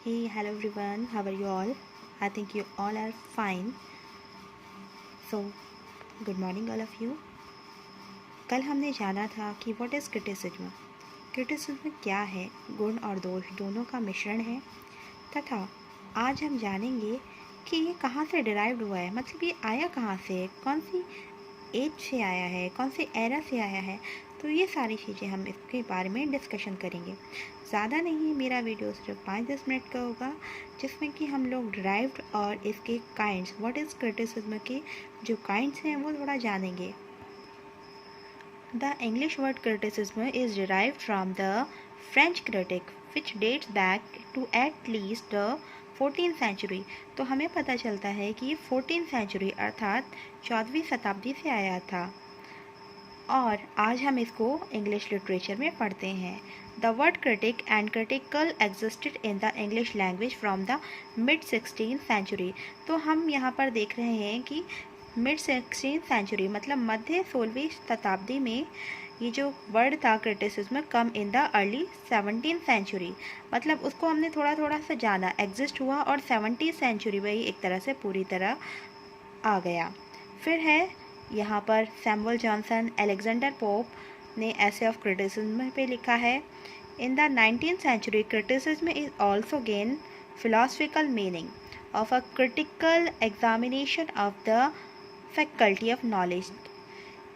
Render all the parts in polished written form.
Hey, hello everyone. How are you all? I think you all are fine. So, good morning all of you. कल हमने जाना था कि what is criticism. Criticism क्या है? गुण और दोष दोनों का मिश्रण है। तथा आज हम जानेंगे कि ये कहाँ से डिराइव्ड हुआ है, मतलब ये आया कहाँ से, कौन सी एज से आया है, कौन से एरा से आया है। तो ये सारी चीज़ें हम इसके बारे में डिस्कशन करेंगे। ज़्यादा नहीं, मेरा वीडियो सिर्फ 5-10 मिनट का होगा, जिसमें कि हम लोग डिराइव्ड और इसके काइंड्स, व्हाट इज़ क्रिटिसिज्म के जो काइंड्स हैं वो थोड़ा जानेंगे। The English word criticism is derived from the French critique which dates back to at least the 14th century. तो हमें पता चलता है कि ये 14th सेंचुरी अर्थात 14वीं शताब्दी से आया था और आज हम इसको इंग्लिश लिटरेचर में पढ़ते हैं। The word critic and critical existed in the English language from the mid 16th century. तो हम यहाँ पर देख रहे हैं कि मिड 16th सेंचुरी मतलब मध्य 16वीं शताब्दी में ये जो वर्ड था criticism come in the early 17th century, मतलब उसको हमने थोड़ा थोड़ा सा जाना, एग्जिस्ट हुआ और 17th सेंचुरी में ही एक तरह से पूरी तरह आ गया। फिर है यहाँ पर सैमुअल जॉनसन, अलेक्जेंडर पोप ने ऐसे ऑफ क्रिटिसिज्म पे लिखा है। In the 19th century criticism is also gain philosophical meaning of a critical examination of the faculty of knowledge.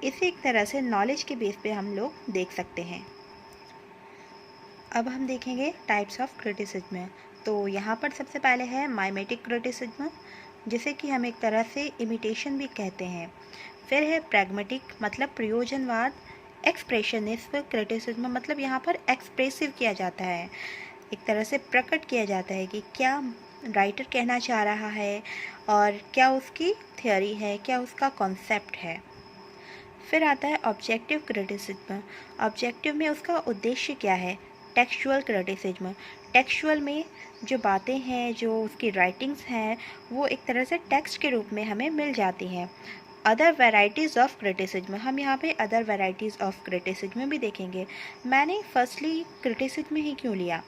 इसे एक तरह से नॉलेज के बेस पे हम लोग देख सकते हैं। अब हम देखेंगे टाइप्स ऑफ क्रिटिसिज्म। तो यहाँ पर सबसे पहले है माइमेटिक क्रिटिसिज्म, जिसे कि हम एक तरह से इमिटेशन भी कहते हैं। फिर है प्रैग्मेटिक मतलब प्रयोजनवाद। एक्सप्रेशनिस्ट क्रिटिसिज्म मतलब यहाँ पर एक्सप्रेसिव किया जाता है, एक तरह से प्रकट किया जाता है कि क्या राइटर कहना चाह रहा है और क्या उसकी थ्योरी है, क्या उसका कॉन्सेप्ट है। फिर आता है ऑब्जेक्टिव क्रिटिसिज्म। ऑब्जेक्टिव में उसका उद्देश्य क्या है। टेक्सचुअल क्रिटिसिज्म, टेक्सचुअल में जो बातें हैं, जो उसकी राइटिंग्स हैं, वो एक तरह से टेक्स्ट के रूप में हमें मिल जाती हैं। अदर वेराइटीज़ ऑफ क्रिटिसिज्म, हम यहाँ पे अदर वेराइटीज़ ऑफ क्रिटिसिज्म भी देखेंगे। मैंने फर्स्टली क्रिटिसिज्म ही क्यों लिया,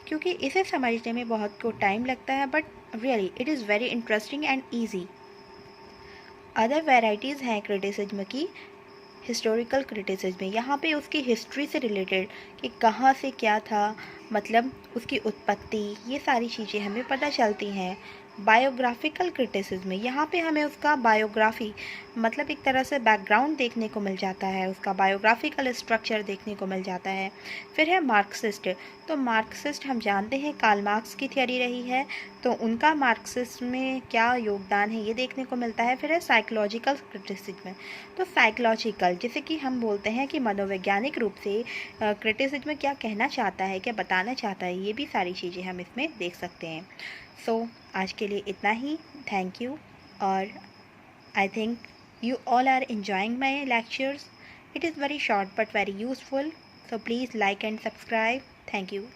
क्योंकि इसे समझने में बहुत को टाइम लगता है, but really it is very interesting and easy. Other varieties हैं क्रिटिसिज्म की। हिस्टोरिकल क्रिटिसिज्म, यहाँ पे उसकी हिस्ट्री से रिलेटेड कि कहाँ से क्या था, मतलब उसकी उत्पत्ति, ये सारी चीज़ें हमें पता चलती हैं। बायोग्राफिकल क्रिटिसिज्म, यहाँ पे हमें उसका बायोग्राफी मतलब एक तरह से बैकग्राउंड देखने को मिल जाता है, उसका बायोग्राफिकल स्ट्रक्चर देखने को मिल जाता है। फिर है मार्क्सिस्ट। तो मार्क्सिस्ट हम जानते हैं कार्ल मार्क्स की थियरी रही है, तो उनका मार्क्सिस्ट में क्या योगदान है ये देखने को मिलता है। फिर है साइकोलॉजिकल क्रिटिसिज्म। तो साइकोलॉजिकल जैसे कि हम बोलते हैं कि मनोवैज्ञानिक रूप से क्रिटिसिज्म क्या कहना चाहता है, क्या बताना चाहता है, ये भी सारी चीज़ें हम इसमें देख सकते हैं। सो आज के लिए इतना ही। Thank you. और I think you all are enjoying my lectures. It is very short but very useful. So please like and subscribe. Thank you.